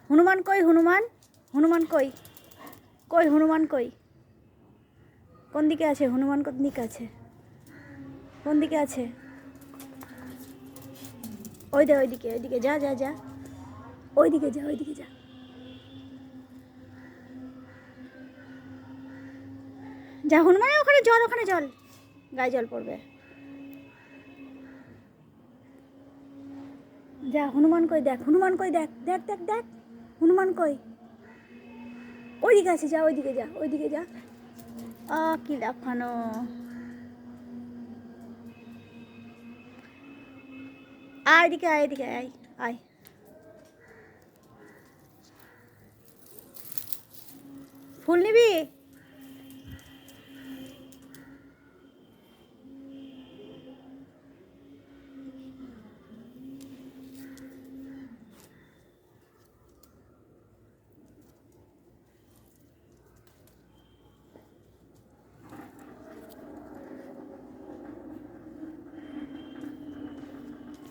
হনুমান কই? হনুমান, হনুমান কই? কই হনুমান কই? কোন দিকে আছে হনুমান? কোন দিকে আছে? কোন দিকে আছে? ওই দে, ওইদিকে, ওইদিকে যা যা যা, ওইদিকে যা, ওইদিকে যা। যা হনুমানে ওখানে জল, ওখানে জল, গায়ে জল পড়বে। যা হনুমান কই দেখ, হনুমান কই দেখ, দেখ দেখ দেখ, হনুমান কই? ওইদিকে আছে, যা ওইদিকে যা, ওইদিকে যা। কি লাফানো! আয় এদিকে, আয় এদিকে, আয় আয়। ফুল নিবি?